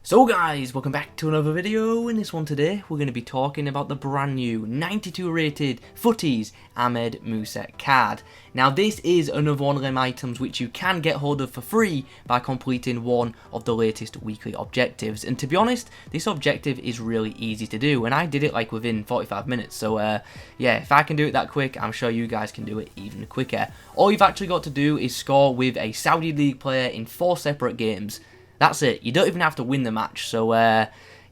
So guys, welcome back to another video. In this one today, we're going to be talking about the brand new 92 rated Futties Ahmed Musa card. Now this is another one of them items which you can get hold of for free by completing one of the latest weekly objectives. And to be honest, this objective is really easy to do and I did it like within 45 minutes. So yeah, if I can do it that quick, I'm sure you guys can do it even quicker. All you've actually got to do is score with a Saudi League player in 4 separate games. That's it, you don't even have to win the match, so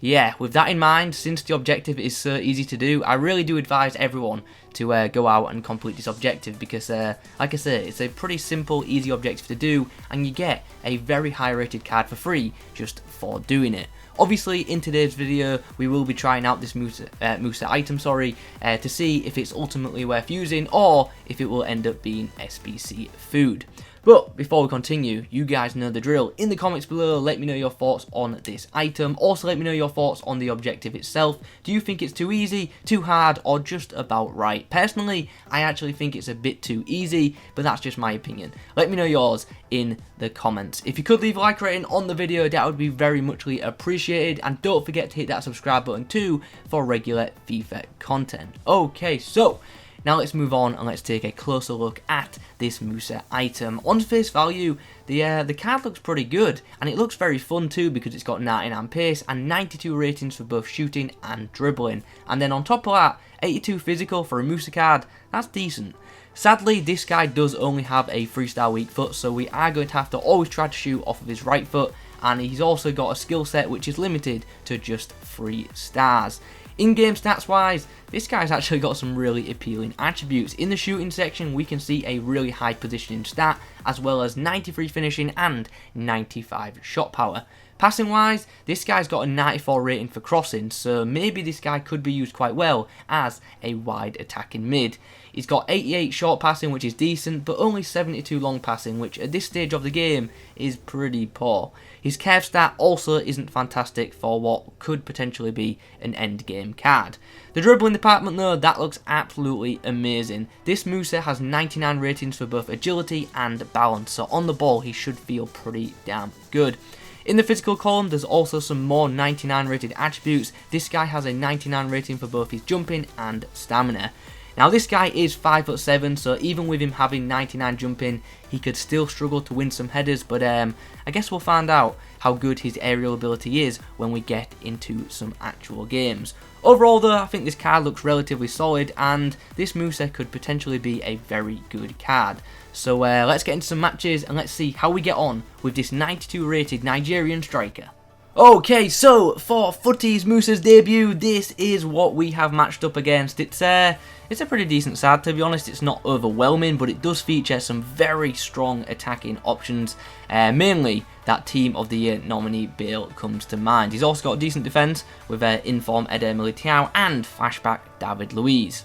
yeah, with that in mind, since the objective is so easy to do, I really do advise everyone to go out and complete this objective because, like I say, it's a pretty simple, easy objective to do, and you get a very high rated card for free just for doing it. Obviously, in today's video, we will be trying out this Musa item, to see if it's ultimately worth using or if it will end up being SBC food. But before we continue, you guys know the drill. In the comments below, let me know your thoughts on this item. Also, let me know your thoughts on the objective itself. Do you think it's too easy, too hard, or just about right? Personally, I actually think it's a bit too easy, but that's just my opinion. Let me know yours in the comments. If you could leave a like rating on the video, that would be very muchly appreciated. And don't forget to hit that subscribe button too for regular FIFA content. Okay, so now let's move on and let's take a closer look at this Musa item. On face value, the card looks pretty good, and it looks very fun too because it's got 99 pace and 92 ratings for both shooting and dribbling. And then on top of that, 82 physical for a Musa card, that's decent. Sadly, this guy does only have a 3-star weak foot, so we are going to have to always try to shoot off of his right foot, and he's also got a skill set which is limited to just 3 stars. In-game stats wise, this guy's actually got some really appealing attributes. In the shooting section, we can see a really high positioning stat, as well as 93 finishing and 95 shot power. Passing wise, this guy's got a 94 rating for crossing, so maybe this guy could be used quite well as a wide attacking mid. He's got 88 short passing, which is decent, but only 72 long passing, which at this stage of the game is pretty poor. His curve stat also isn't fantastic for what could potentially be an end game card. The dribbling department though, that looks absolutely amazing. This Musa has 99 ratings for both agility and balance, so on the ball he should feel pretty damn good. In the physical column, there's also some more 99 rated attributes. This guy has a 99 rating for both his jumping and stamina. Now this guy is 5'7", so even with him having 99 jumping, he could still struggle to win some headers, but I guess we'll find out how good his aerial ability is when we get into some actual games. Overall though, I think this card looks relatively solid, and this Musa could potentially be a very good card. So let's get into some matches and let's see how we get on with this 92 rated Nigerian striker. Okay, so for Futties Musa's debut, this is what we have matched up against. It's a pretty decent side, to be honest. It's not overwhelming, but it does feature some very strong attacking options. Mainly, that Team of the Year nominee Bale comes to mind. He's also got a decent defence with in-form Eder Militao and flashback David Luiz.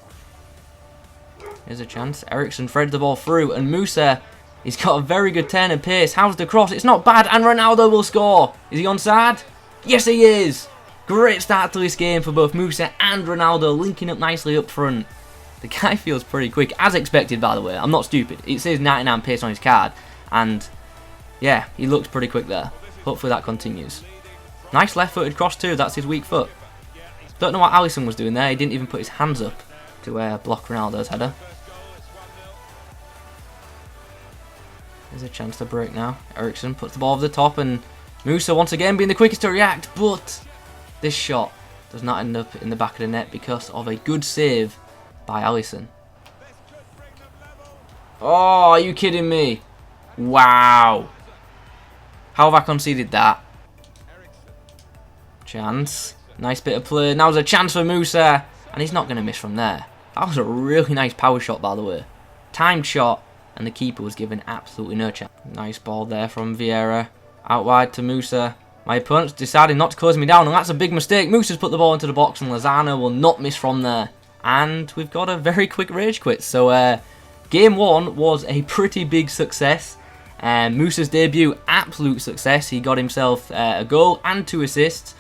There's a chance. Eriksson threads the ball through, and Musa, he's got a very good turn and pace. How's the cross? It's not bad, and Ronaldo will score. Is he onside? Yes, he is. Great start to this game for both Musa and Ronaldo, linking up nicely up front. The guy feels pretty quick, as expected, by the way. I'm not stupid. It says 99 pace on his card, and yeah, he looks pretty quick there. Hopefully that continues. Nice left-footed cross too. That's his weak foot. Don't know what Alisson was doing there. He didn't even put his hands up to block Ronaldo's header. There's a chance to break now. Eriksson puts the ball over the top, and Musa once again being the quickest to react, but this shot does not end up in the back of the net because of a good save by Alisson. Oh, are you kidding me? Wow. How have I conceded that? Chance. Nice bit of play. Now there's a chance for Musa, and he's not going to miss from there. That was a really nice power shot, by the way. Timed shot, and the keeper was given absolutely no chance. Nice ball there from Vieira. Out wide to Musa. My opponent's decided not to close me down, and that's a big mistake. Musa's put the ball into the box, and Lozano will not miss from there. And we've got a very quick rage quit. So game 1 was a pretty big success. Musa's debut, absolute success. He got himself a goal and 2 assists.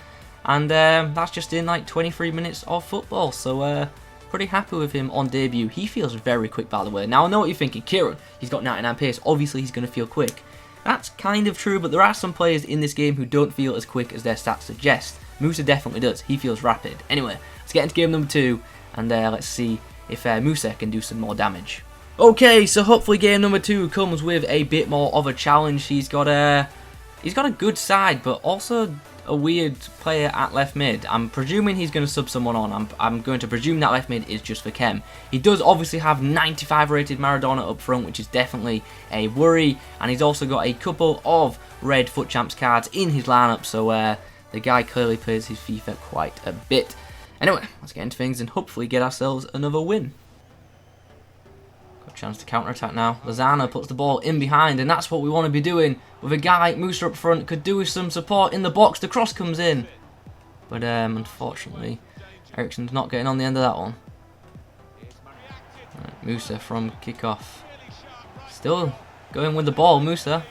And that's just in like 23 minutes of football. So pretty happy with him on debut. He feels very quick, by the way. Now I know what you're thinking. Kieron, he's got 99 pace. Obviously he's going to feel quick. That's kind of true, but there are some players in this game who don't feel as quick as their stats suggest. Musa definitely does. He feels rapid. Anyway, let's get into game number 2, and let's see if Musa can do some more damage. Okay, so hopefully game number 2 comes with a bit more of a challenge. He's got a good side, but also a weird player at left mid. I'm presuming he's going to sub someone on. I'm going to presume that left mid is just for Kem. He does obviously have 95 rated Maradona up front, which is definitely a worry, and he's also got a couple of red FUT Champs cards in his lineup, so the guy clearly plays his FIFA quite a bit. Anyway, let's get into things and hopefully get ourselves another win. Got a chance to counter-attack now. Lozano puts the ball in behind, and that's what we want to be doing. With a guy like Musa up front, could do with some support in the box. The cross comes in. But unfortunately, Eriksen's not getting on the end of that one. Right, Musa from kickoff. Still going with the ball, Musa.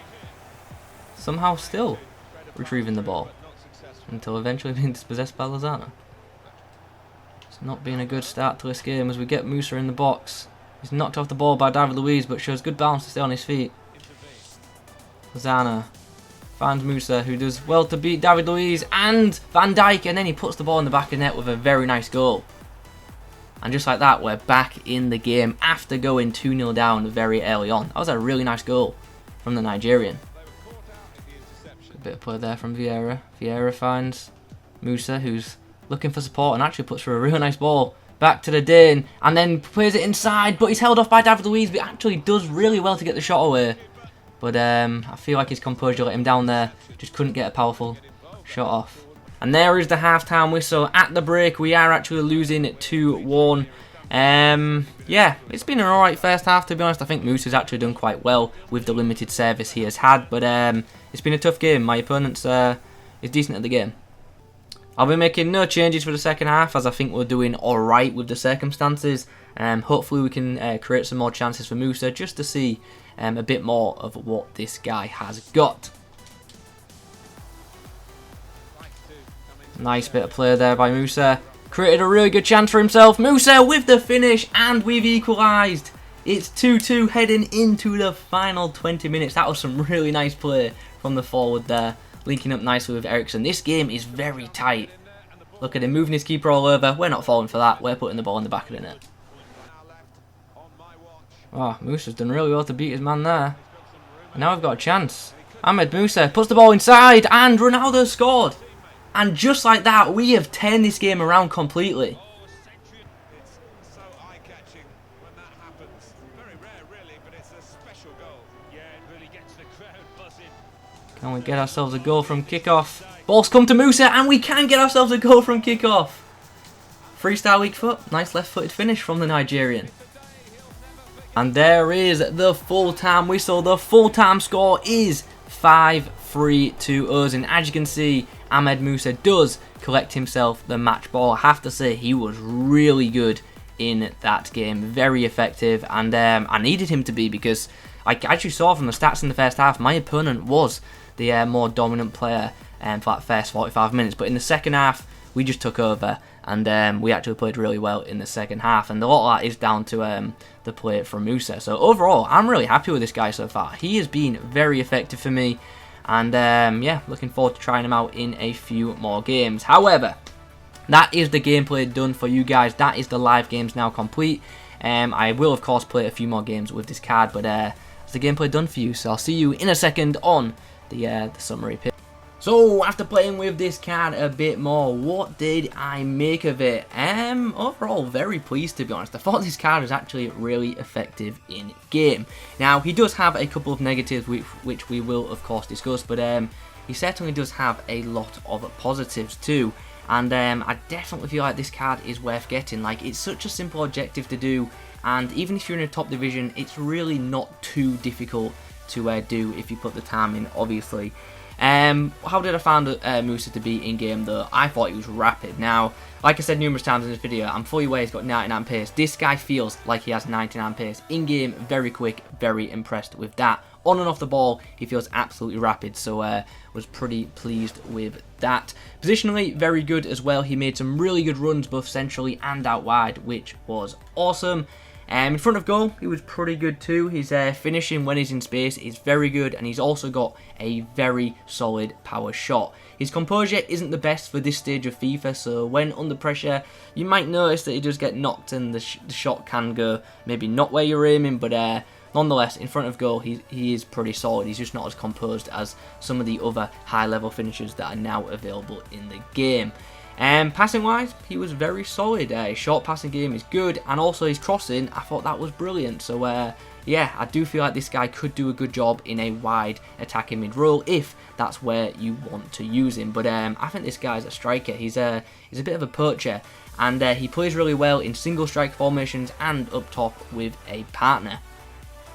Somehow still retrieving the ball. Until eventually being dispossessed by Lozano. It's not been a good start to this game as we get Musa in the box. He's knocked off the ball by David Luiz, but shows good balance to stay on his feet. Lozano finds Musa, who does well to beat David Luiz and Van Dijk, and then he puts the ball in the back of the net with a very nice goal. And just like that, we're back in the game after going 2-0 down very early on. That was a really nice goal from the Nigerian. Good bit of play there from Vieira. Vieira finds Musa, who's looking for support and actually puts through a really nice ball back to the Dane, and then plays it inside, but he's held off by David Luiz, but actually does really well to get the shot away. But I feel like his composure let him down there. Just couldn't get a powerful shot off. And there is the half-time whistle. At the break, we are actually losing 2-1. Yeah, it's been an alright first half, to be honest. I think Musa's actually done quite well with the limited service he has had. But it's been a tough game. My opponent's is decent at the game. I'll be making no changes for the second half, as I think we're doing alright with the circumstances. Hopefully we can create some more chances for Musa, just to see a bit more of what this guy has got. Nice bit of play there by Musa. Created a really good chance for himself. Musa with the finish, and we've equalised. It's 2-2 heading into the final 20 minutes. That was some really nice play from the forward there, linking up nicely with Eriksen. This game is very tight. Look at him moving his keeper all over. We're not falling for that. We're putting the ball in the back of the net. Oh, Musa's done really well to beat his man there. And now we've got a chance. Ahmed Musa puts the ball inside, and Ronaldo scored. And just like that, we have turned this game around completely. Can we get ourselves a goal from kickoff? Ball's come to Musa, and we can get ourselves a goal from kickoff. 3-star weak foot. Nice left-footed finish from the Nigerian. And there is the full-time whistle. The full-time score is 5-3 to us. And as you can see, Ahmed Musa does collect himself the match ball. I have to say, he was really good in that game. Very effective. And I needed him to be, because I actually saw from the stats in the first half, my opponent was the more dominant player for that first 45 minutes. But in the second half, we just took over. And we actually played really well in the second half. And a lot of that is down to the play from Musa. So overall, I'm really happy with this guy so far. He has been very effective for me. And yeah, looking forward to trying him out in a few more games. However, that is the gameplay done for you guys. That is the live games now complete. I will, of course, play a few more games with this card. But it's the gameplay done for you. So I'll see you in a second on the summary page. So, after playing with this card a bit more, what did I make of it? Overall, very pleased, to be honest. I thought this card was actually really effective in game. Now, he does have a couple of negatives, which we will, of course, discuss, but he certainly does have a lot of positives too. And I definitely feel like this card is worth getting. Like, it's such a simple objective to do, and even if you're in a top division, it's really not too difficult to do if you put the time in, obviously. How did I find Musa to be in game though? I thought he was rapid. Now, like I said numerous times in this video, I'm fully aware he's got 99 pace. This guy feels like he has 99 pace. In game, very quick, very impressed with that. On and off the ball, he feels absolutely rapid, so was pretty pleased with that. Positionally, very good as well. He made some really good runs both centrally and out wide, which was awesome. In front of goal, he was pretty good too. His finishing when he's in space is very good, and he's also got a very solid power shot. His composure isn't the best for this stage of FIFA, so when under pressure, you might notice that he does get knocked and the shot can go maybe not where you're aiming, but nonetheless, in front of goal, he is pretty solid. He's just not as composed as some of the other high-level finishers that are now available in the game. Passing-wise, he was very solid. His short passing game is good, and also his crossing, I thought that was brilliant. So, yeah, I do feel like this guy could do a good job in a wide attacking mid role if that's where you want to use him. But I think this guy's a striker. He's a bit of a poacher, and he plays really well in single strike formations and up top with a partner.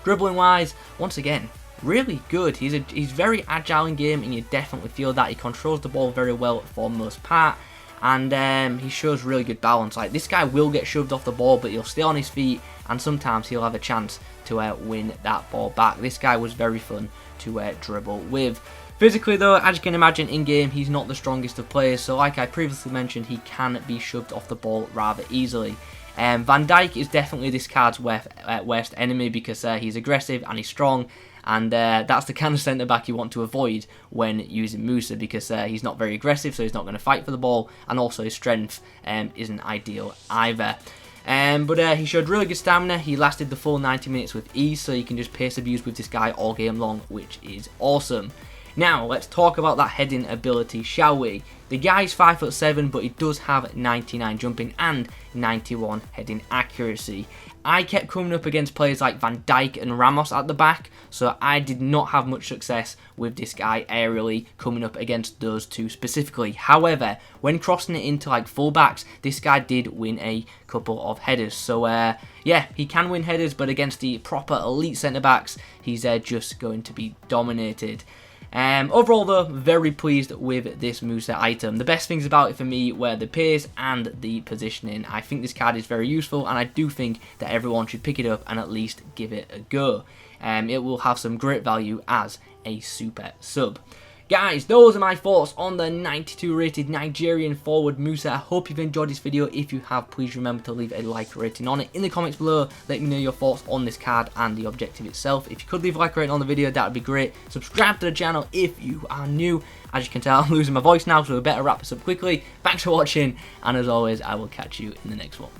Dribbling wise, once again, really good. He's very agile in game, and you definitely feel that. He controls the ball very well for the most part, and he shows really good balance. Like, this guy will get shoved off the ball, but he'll stay on his feet, and sometimes he'll have a chance to win that ball back. This guy was very fun to dribble with. Physically though, as you can imagine, in game he's not the strongest of players, so like I previously mentioned, he can be shoved off the ball rather easily. Van Dijk is definitely this card's worst enemy because he's aggressive and he's strong, and that's the kind of centre-back you want to avoid when using Musa, because he's not very aggressive, so he's not going to fight for the ball, and also his strength isn't ideal either. But he showed really good stamina. He lasted the full 90 minutes with ease, so you can just pace abuse with this guy all game long, which is awesome. Now, let's talk about that heading ability, shall we? The guy's 5'7", but he does have 99 jumping and 91 heading accuracy. I kept coming up against players like Van Dijk and Ramos at the back, so I did not have much success with this guy aerially coming up against those two specifically. However, when crossing it into like fullbacks, this guy did win a couple of headers. So yeah, he can win headers, but against the proper elite centre-backs, he's just going to be dominated. Overall though, very pleased with this Musa item. The best things about it for me were the pace and the positioning. I think this card is very useful, and I do think that everyone should pick it up and at least give it a go. It will have some great value as a super sub. Guys, those are my thoughts on the 92 rated Nigerian forward Musa. I hope you've enjoyed this video. If you have, please remember to leave a like rating on it in the comments below. Let me know your thoughts on this card and the objective itself. If you could leave a like rating on the video, that would be great. Subscribe to the channel if you are new. As you can tell, I'm losing my voice now, so we better wrap this up quickly. Thanks for watching, and as always, I will catch you in the next one.